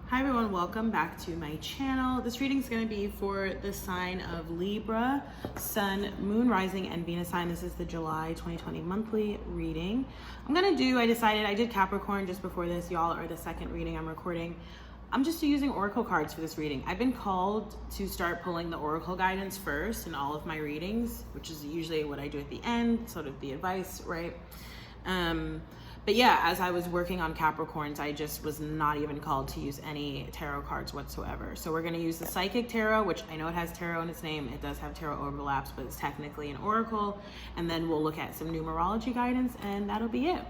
Hi everyone, welcome back to my channel. This reading is going to be for the sign of Libra, Sun, Moon, Rising, and Venus sign. This is the July 2020 monthly reading. I did Capricorn just before this. Y'all are the second reading I'm recording. I'm just using oracle cards for this reading. I've been called to start pulling the oracle guidance first in all of my readings, which is usually what I do at the end, sort of the advice, right? But yeah, as I was working on Capricorns, I just was not even called to use any tarot cards whatsoever. So we're going to use the Psychic Tarot, which I know it has tarot in its name. It does have tarot overlaps, but it's technically an oracle. And then we'll look at some numerology guidance, and that'll be it.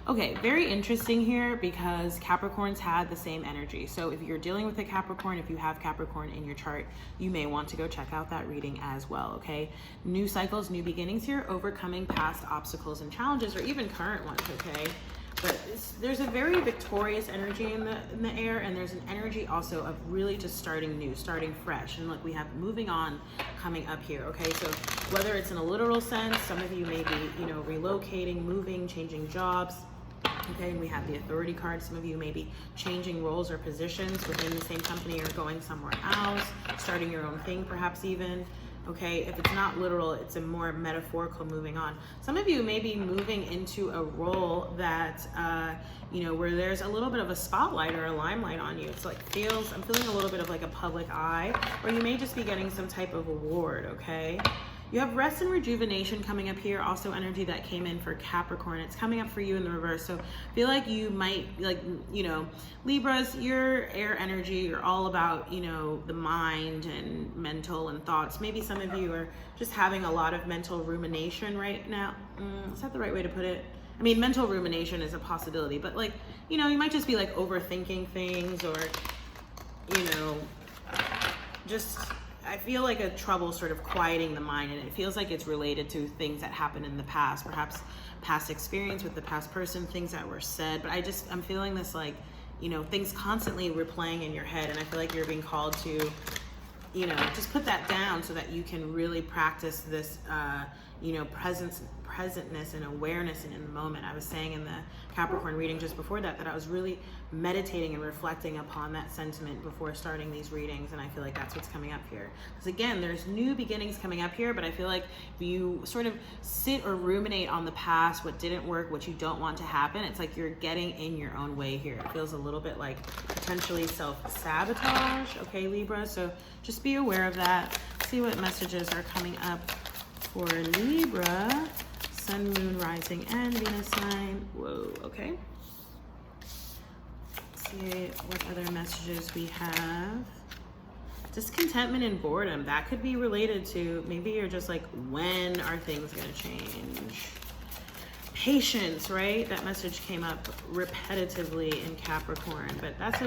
Okay, very interesting here because Capricorns had the same energy. So if you're dealing with a Capricorn, if you have Capricorn in your chart, you may want to go check out that reading as well, okay? New cycles, new beginnings here, overcoming past obstacles and challenges, or even current ones, okay? But there's a very victorious energy in the air, and there's an energy also of really just starting new, starting fresh. And look, we have moving on coming up here, okay? So whether it's in a literal sense, some of you may be, relocating, moving, changing jobs. Okay, and we have the Authority card. Some of you may be changing roles or positions within the same company or going somewhere else, starting your own thing perhaps even. Okay, if it's not literal, it's a more metaphorical moving on. Some of you may be moving into a role that, where there's a little bit of a spotlight or a limelight on you. It's like I'm feeling a little bit of like a public eye, or you may just be getting some type of award, okay? You have rest and rejuvenation coming up here. Also energy that came in for Capricorn. It's coming up for you in the reverse. So I feel like you might, Libras, your air energy, you're all about, the mind and mental and thoughts. Maybe some of you are just having a lot of mental rumination right now. Is that the right way to put it? I mean, mental rumination is a possibility, but you might just be like overthinking things, or, I feel like a trouble sort of quieting the mind, and it feels like it's related to things that happened in the past, perhaps past experience with the past person, things that were said. But I'm feeling this things constantly replaying in your head, and I feel like you're being called to, just put that down so that you can really practice this, presentness and awareness and in the moment. I was saying in the Capricorn reading just before that I was really meditating and reflecting upon that sentiment before starting these readings, and I feel like that's what's coming up here. Because again, there's new beginnings coming up here, but I feel like if you sort of sit or ruminate on the past, what didn't work, what you don't want to happen, it's like you're getting in your own way here. It feels a little bit like potentially self-sabotage, okay, Libra? So just be aware of that. See what messages are coming up for Libra, Sun, Moon, Rising, and Venus sign. Whoa, okay. Let's see what other messages we have. Discontentment and boredom. That could be related to, maybe you're just like, when are things gonna change? Patience, right? That message came up repetitively in Capricorn, but that's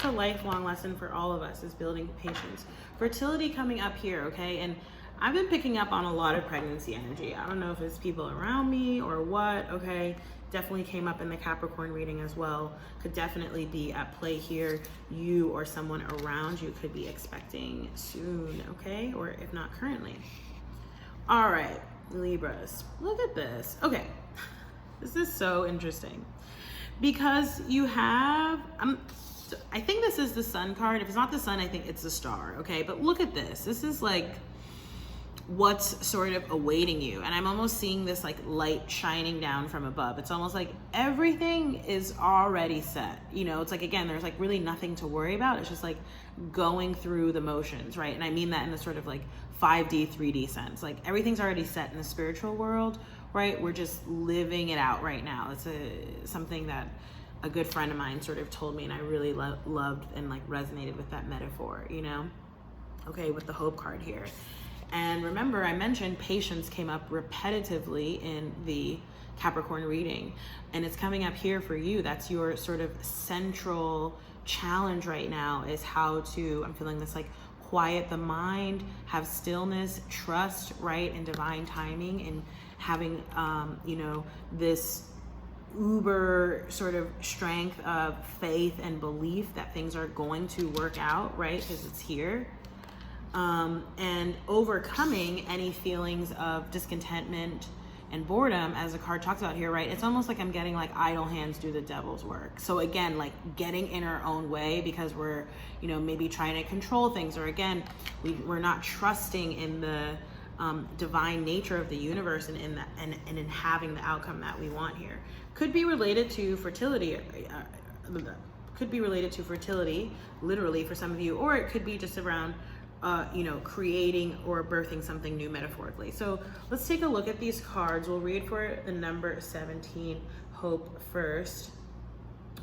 a lifelong lesson for all of us, is building patience. Fertility coming up here, okay? And I've been picking up on a lot of pregnancy energy. I don't know if it's people around me or what, okay? Definitely came up in the Capricorn reading as well. Could definitely be at play here. You or someone around you could be expecting soon, okay? Or if not currently. All right, Libras, look at this. Okay, this is so interesting because you have, I think this is the Sun card. If it's not the Sun, I think it's the Star, okay? But look at this. This is like what's sort of awaiting you, and I'm almost seeing this like light shining down from above. It's almost like everything is already set, it's like, again, there's like really nothing to worry about. It's just like going through the motions, right? And I mean that in a sort of like 5D 3D sense. Like everything's already set in the spiritual world, right? We're just living it out right now. It's something that a good friend of mine sort of told me, and I really loved and like resonated with that metaphor, okay, with the Hope card here. And remember, I mentioned patience came up repetitively in the Capricorn reading, and it's coming up here for you. That's your sort of central challenge right now, is how to, I'm feeling this like quiet the mind, have stillness, trust, right, and divine timing, and having, this uber sort of strength of faith and belief that things are going to work out, right, because it's here. And overcoming any feelings of discontentment, And boredom, as the card talks about here, right? It's almost like I'm getting like idle hands do the devil's work. So again, like getting in our own way because we're, you know, maybe trying to control things, or again, we're not trusting in the divine nature of the universe and in having the outcome that we want here. Could be related to fertility. Could be related to fertility, literally for some of you, or it could be just around you know, creating or birthing something new metaphorically. So let's take a look at these cards. We'll read for the number 17, hope first.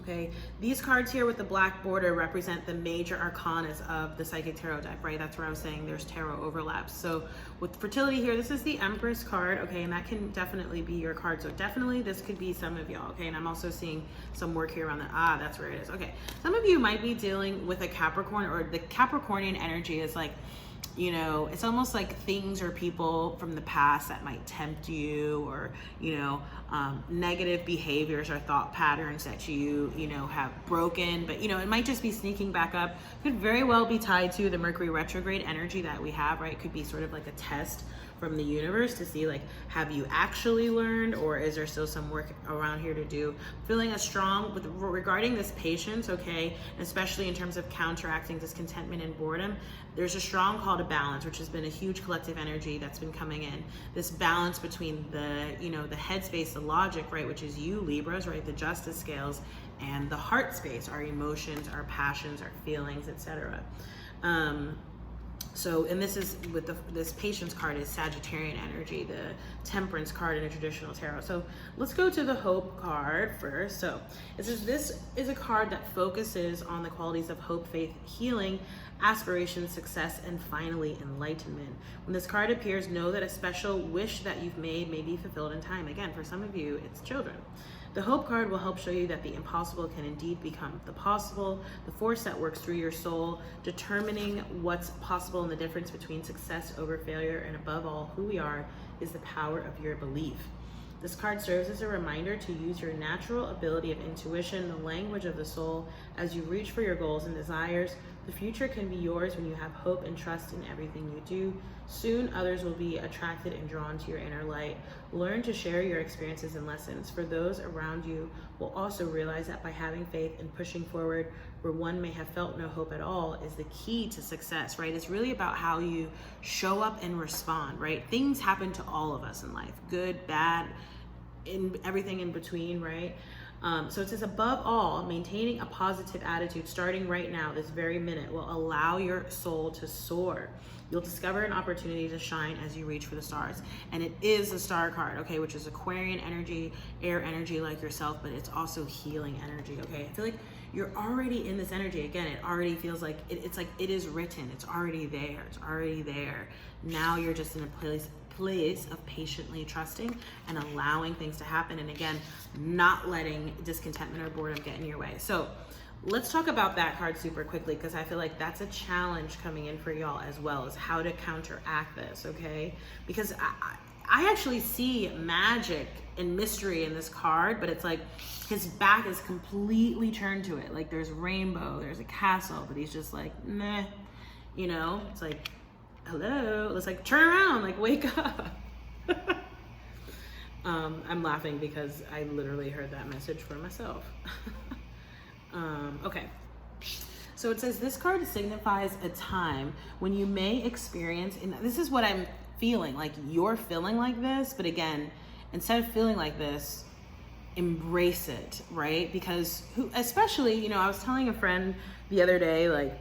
Okay, these cards here with the black border represent the major arcanas of the Psychic Tarot deck, right? That's where I was saying there's tarot overlaps. So with fertility here, this is the Empress card, okay, and that can definitely be your card. So definitely this could be some of y'all, okay? And I'm also seeing some work here around the, that's where it is. Okay, some of you might be dealing with a Capricorn, or the Capricornian energy is like, you know, it's almost like things or people from the past that might tempt you, or, you know, negative behaviors or thought patterns that you know, have broken, but, you know, it might just be sneaking back up. Could very well be tied to the Mercury retrograde energy that we have, right? It could be sort of like a test from the universe to see, like, have you actually learned, or is there still some work around here to do? Feeling a strong regarding this patience, okay, especially in terms of counteracting discontentment and boredom, there's a strong call to balance, which has been a huge collective energy that's been coming in. This balance between the, you know, the headspace, the logic, right, which is you Libras, right, the justice scales, and the heart space, our emotions, our passions, our feelings, etc. So, and this is with this patience card is Sagittarian energy, the temperance card in a traditional tarot. So let's go to the hope card first. So it says this is a card that focuses on the qualities of hope, faith, healing, aspiration, success, and finally enlightenment. When this card appears, know that a special wish that you've made may be fulfilled in time. Again, for some of you, it's children. The hope card will help show you that the impossible can indeed become the possible, the force that works through your soul, determining what's possible, and the difference between success over failure, and above all, who we are is the power of your belief. This card serves as a reminder to use your natural ability of intuition, the language of the soul, as you reach for your goals and desires. The future can be yours when you have hope and trust in everything you do. Soon, others will be attracted and drawn to your inner light. Learn to share your experiences and lessons, for those around you will also realize that by having faith and pushing forward where one may have felt no hope at all is the key to success, right? It's really about how you show up and respond, right? Things happen to all of us in life, good, bad, in everything in between, right? So it says, above all, maintaining a positive attitude starting right now, this very minute, will allow your soul to soar. You'll discover an opportunity to shine as you reach for the stars. And it is the star card, okay, which is Aquarian energy, air energy like yourself, but it's also healing energy, okay? I feel like you're already in this energy. Again, it already feels like, it's like it is written. It's already there. It's already there. Now you're just in a place of patiently trusting and allowing things to happen. And again, not letting discontentment or boredom get in your way. So let's talk about that card super quickly, because I feel like that's a challenge coming in for y'all as well, is how to counteract this, okay? Because I actually see magic and mystery in this card, but it's like his back is completely turned to it. Like there's rainbow, there's a castle, but he's just like, meh, you know? It's like, hello, let's like turn around, like wake up. I'm laughing because I literally heard that message for myself. Okay, so it says this card signifies a time when you may experience, and this is what I'm feeling, like you're feeling like this, but again, instead of feeling like this, embrace it, right? Because especially, you know, I was telling a friend the other day, like,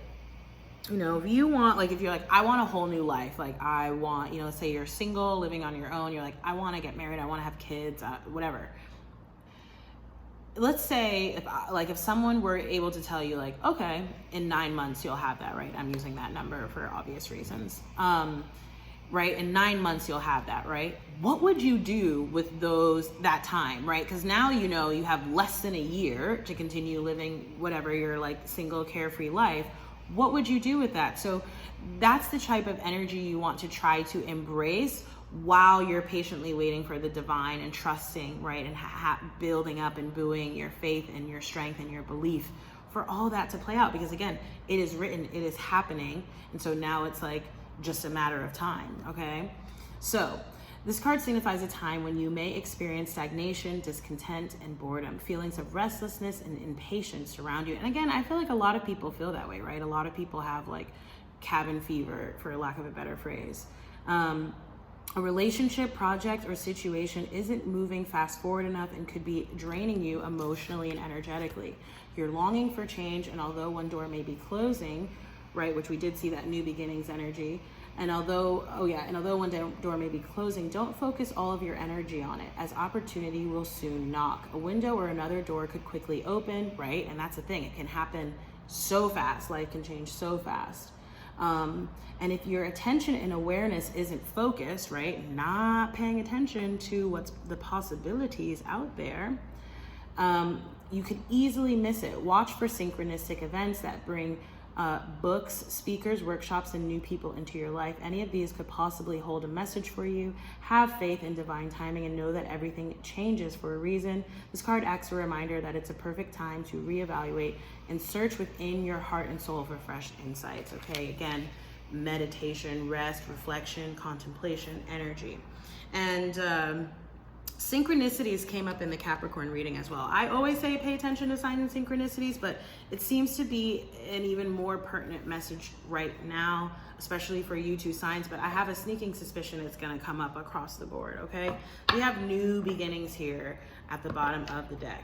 you know, if you want, like, if you're like, I want a whole new life, like I want, you know, say you're single, living on your own, you're like, I want to get married, I want to have kids, whatever. Let's say if someone were able to tell you like, okay, in 9 months you'll have that, right? I'm using that number for obvious reasons. Right? In 9 months you'll have that, right? What would you do with that time, right? Because now you know you have less than a year to continue living whatever your like single carefree life. What would you do with that? So that's the type of energy you want to try to embrace while you're patiently waiting for the divine and trusting, right? And building up and buoying your faith and your strength and your belief for all that to play out. Because again, it is written, it is happening. And so now it's like just a matter of time, okay? So This card signifies a time when you may experience stagnation, discontent, and boredom. Feelings of restlessness and impatience surround you. And again, I feel like a lot of people feel that way, right? A lot of people have like cabin fever, for lack of a better phrase. A relationship, project, or situation isn't moving fast forward enough and could be draining you emotionally and energetically. You're longing for change, and although one door may be closing, right, which we did see that new beginnings energy, and although one door may be closing, don't focus all of your energy on it, as opportunity will soon knock. A window or another door could quickly open, right? And that's the thing, it can happen so fast. Life can change so fast. And if your attention and awareness isn't focused, right, not paying attention to what's the possibilities out there, you could easily miss it. Watch for synchronistic events that bring books, speakers, workshops, and new people into your life. Any of these could possibly hold a message for you. Have faith in divine timing and know that everything changes for a reason. This card acts as a reminder that it's a perfect time to reevaluate and search within your heart and soul for fresh insights. Okay, again, meditation, rest, reflection, contemplation, energy. And synchronicities came up in the Capricorn reading as well. I always say pay attention to signs and synchronicities, but it seems to be an even more pertinent message right now, especially for you two signs. But I have a sneaking suspicion it's going to come up across the board, okay? We have new beginnings here at the bottom of the deck.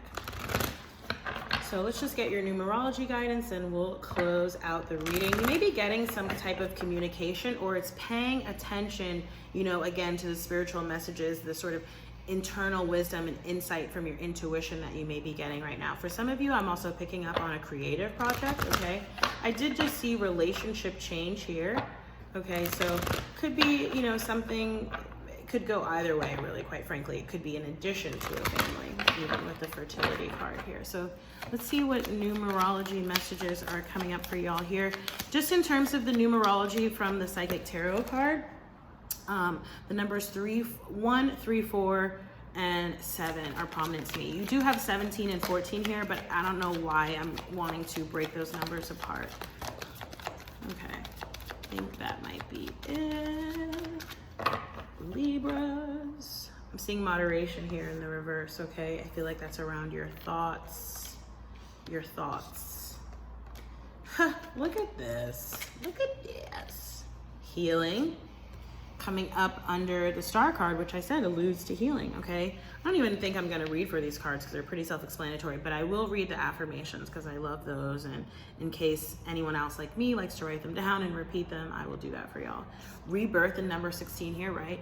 So let's just get your numerology guidance and we'll close out the reading. You may be getting some type of communication, or it's paying attention, you know, again, to the spiritual messages, the sort of internal wisdom and insight from your intuition that you may be getting right now. For some of you, I'm also picking up on a creative project, okay? I did just see relationship change here, okay? So could be, you know, something, it could go either way, really, quite frankly. It could be an addition to a family, even with the fertility card here. So let's see what numerology messages are coming up for y'all here. Just in terms of the numerology from the Psychic Tarot card, the numbers 1, 3, 4, and 7 are prominent to me. You do have 17 and 14 here, but I don't know why I'm wanting to break those numbers apart. Okay, I think that might be it. Libras. I'm seeing moderation here in the reverse, okay? I feel like that's around your thoughts. Your thoughts. Huh, look at this. Look at this. Healing. Coming up under the star card, which I said alludes to healing, okay? I don't even think I'm gonna read for these cards because they're pretty self-explanatory, but I will read the affirmations because I love those, and in case anyone else like me likes to write them down and repeat them, I will do that for y'all. Rebirth in number 16 here, right?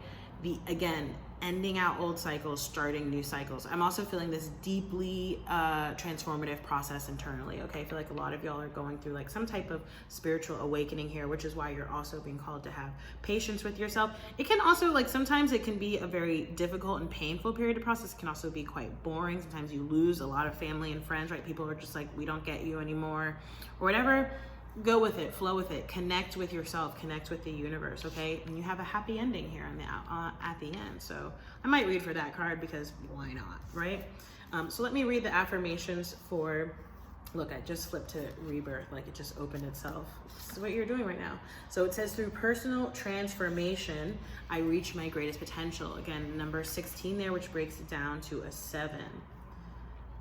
Again, ending out old cycles, starting new cycles. I'm also feeling this deeply transformative process internally, okay? I feel like a lot of y'all are going through like some type of spiritual awakening here, which is why you're also being called to have patience with yourself. It can also, like, sometimes it can be a very difficult and painful period to process. It can also be quite boring. Sometimes you lose a lot of family and friends, right? People are just like, we don't get you anymore, or whatever. Go with it, flow with it, connect with yourself, connect with the universe, okay? And you have a happy ending here at the end. So I might read for that card because why not, right? So let me read the affirmations for, look, I just flipped to rebirth, like it just opened itself. This is what you're doing right now. So it says, through personal transformation, I reach my greatest potential. Again, number 16 there, which breaks it down to a 7.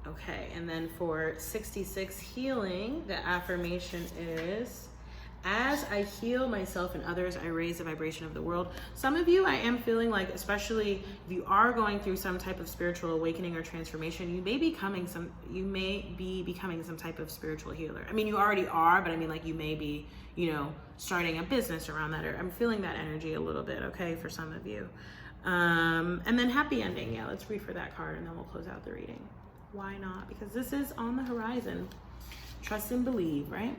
Okay, and then for 66 healing, the affirmation is, as I heal myself and others, I raise the vibration of the world. Some of you, I am feeling like, especially if you are going through some type of spiritual awakening or transformation, you may be becoming some type of spiritual healer. I mean, you already are, but I mean, like, you may be, you know, starting a business around that, or I'm feeling that energy a little bit, okay, for some of you. And then happy ending. Yeah, let's read for that card and then we'll close out the reading. Why not? Because this is on the horizon. Trust and believe, right?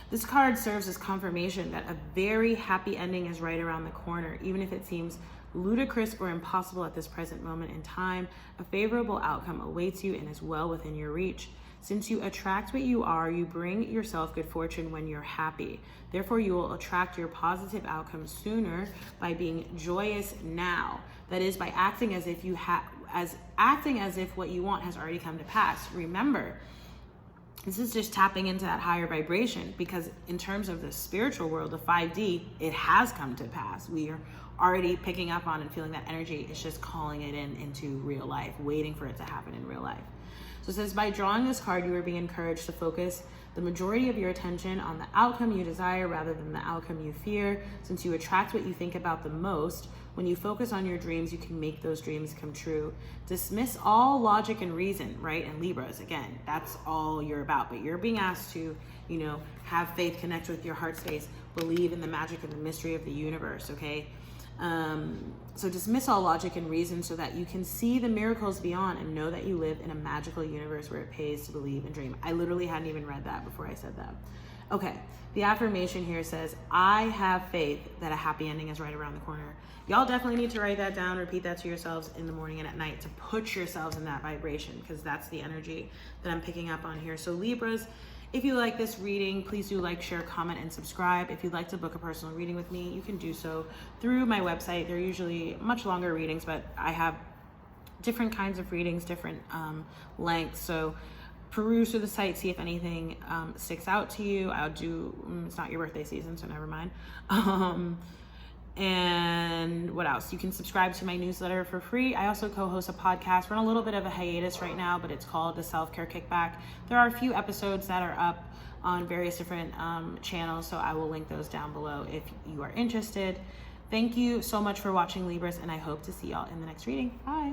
This card serves as confirmation that a very happy ending is right around the corner, even if it seems ludicrous or impossible at this present moment in time. A favorable outcome awaits you and is well within your reach. Since you attract what you are, you bring yourself good fortune when you're happy. Therefore, you will attract your positive outcomes sooner by being joyous now. That is, by acting as if what you want has already come to pass. Remember, this is just tapping into that higher vibration, because in terms of the spiritual world, the 5D, it has come to pass. We are already picking up on and feeling that energy. It's just calling it into real life, waiting for it to happen in real life. So it says, by drawing this card, you are being encouraged to focus the majority of your attention on the outcome you desire rather than the outcome you fear. Since you attract what you think about the most, when you focus on your dreams, you can make those dreams come true. Dismiss all logic and reason, right? And Libras, again, that's all you're about. But you're being asked to, have faith, connect with your heart space, believe in the magic and the mystery of the universe, okay? So dismiss all logic and reason so that you can see the miracles beyond and know that you live in a magical universe where it pays to believe and dream. I literally hadn't even read that before I said that. Okay, the affirmation here says, I have faith that a happy ending is right around the corner. Y'all definitely need to write that down, repeat that to yourselves in the morning and at night to put yourselves in that vibration, because that's the energy that I'm picking up on here. So Libras, if you like this reading, please do like, share, comment, and subscribe. If you'd like to book a personal reading with me, you can do so through my website. They're usually much longer readings, but I have different kinds of readings, different lengths. So peruse through the site, see if anything sticks out to you. It's not your birthday season, so never mind. And what else? You can subscribe to my newsletter for free. I also co-host a podcast. We're on a little bit of a hiatus right now, but it's called the Self-Care Kickback. There are a few episodes that are up on various different channels, so I will link those down below if you are interested. Thank you so much for watching, Libras, and I hope to see y'all in the next reading. Bye.